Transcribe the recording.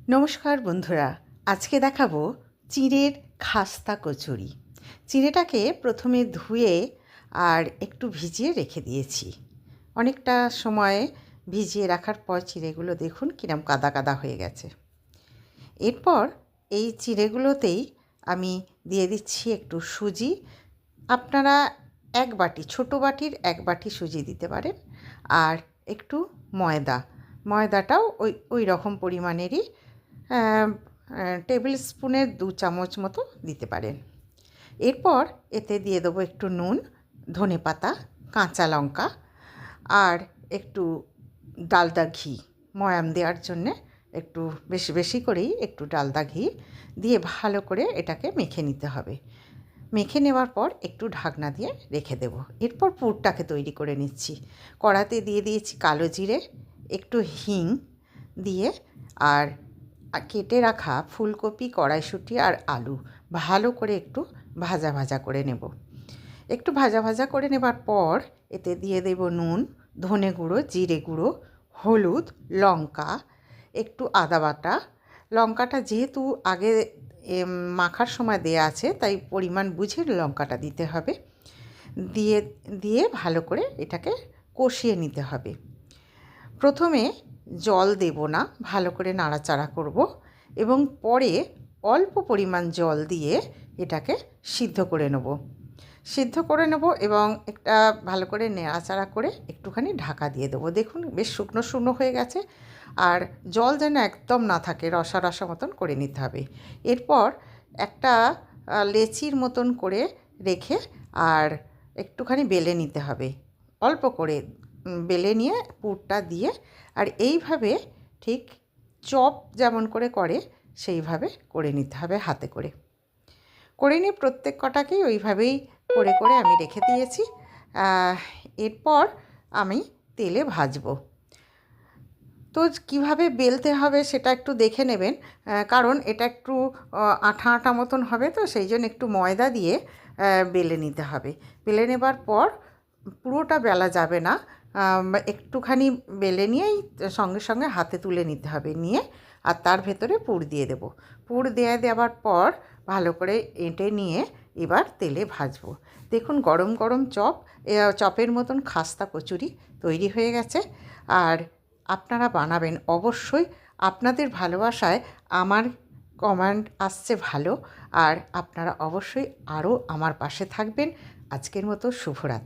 নমস্কার বন্ধুরা, আজকে দেখাবো চিঁড়ের খাস্তা কচুরি। চিঁড়েটাকে প্রথমে ধুয়ে আর একটু ভিজিয়ে রেখে দিয়েছি। অনেকটা সময় ভিজিয়ে রাখার পর চিঁড়েগুলো দেখুন কিরম কাদা কাদা হয়ে গেছে। এরপর এই চিঁড়েগুলোতেই আমি দিয়ে দিচ্ছি একটু সুজি। আপনারা এক বাটি, ছোটো বাটির এক বাটি সুজি দিতে পারেন, আর একটু ময়দাটাও ওই রকম পরিমাণেরই টেবিল স্পুনের 2 চামচ মতো দিতে পারেন। এরপর এতে দিয়ে দেবো একটু নুন, ধনেপাতা, কাঁচা লঙ্কা আর একটু ডালদা ঘি। ময়াম দেওয়ার জন্যে একটু বেশি বেশি করেই একটু ডালদা ঘি দিয়ে ভালো করে এটাকে মেখে নিতে হবে। মেখে নেওয়ার পর একটু ঢাকনা দিয়ে রেখে দেব। এরপর পুরটাকে তৈরি করে নিচ্ছি। কড়াতে দিয়ে দিয়েছি কালো জিরে, একটু হিং দিয়ে আর কেটে রাখা ফুলকপি, কড়াইশুঁটি আর আলু ভালো করে একটু ভাজা ভাজা করে নেব। একটু ভাজা ভাজা করে নেবার পর এতে দিয়ে দেব নুন, ধনে গুঁড়ো, জিরে গুঁড়ো, হলুদ, লঙ্কা, একটু আদা বাটা। লঙ্কাটা যেহেতু আগে মাখার সময় দেয়া আছে, তাই পরিমাণ বুঝে লঙ্কাটা দিতে হবে। দিয়ে ভালো করে এটাকে কষিয়ে নিতে হবে। প্রথমে জল দেব না, ভালো করে নাড়াচাড়া করব এবং পরে অল্প পরিমাণ জল দিয়ে এটাকে সিদ্ধ করে নেব এবং একটা ভালো করে নাড়াচাড়া করে একটুখানি ঢাকা দিয়ে দেবো। দেখুন বেশ শুকনো শুকনো হয়ে গেছে, আর জল যেন একদম না থাকে, রসা রসা মতন করে নিতে হবে। এরপর একটা লেচির মতন করে রেখে আর একটুখানি বেলে নিতে হবে, অল্প করে বেলে নিয়ে পুরটা দিয়ে, আর এইভাবে ঠিক চপ যেমন করে সেইভাবে করে নিতে হবে। হাতে করে নিয়ে প্রত্যেক কটাকেই ওইভাবেই করে আমি রেখে দিয়েছি। এরপর আমি তেলে ভাজবো। তো কীভাবে বেলতে হবে সেটা একটু দেখে নেবেন, কারণ এটা একটু আঠা আঠা মতন হবে, তো সেই জন্য একটু ময়দা দিয়ে বেলে নিতে হবে। বেলে নেবার পর পুরোটা বেলা যাবে না, একটুখানি বেলে নিয়েই সঙ্গে সঙ্গে হাতে তুলে নিতে হবে, নিয়ে আর তার ভেতরে পুর দিয়ে দেব। পুর দেওয়ার পর ভালো করে এঁটে নিয়ে এবার তেলে ভাজবো। দেখুন গরম গরম চপের মতন খাস্তা কচুরি তৈরি হয়ে গেছে। আর আপনারা বানাবেন অবশ্যই। আপনাদের ভালোবাসায় আমার কমেন্ট আসছে ভালো, আর আপনারা অবশ্যই আরও আমার পাশে থাকবেন। আজকের মতো শুভরাত্রি।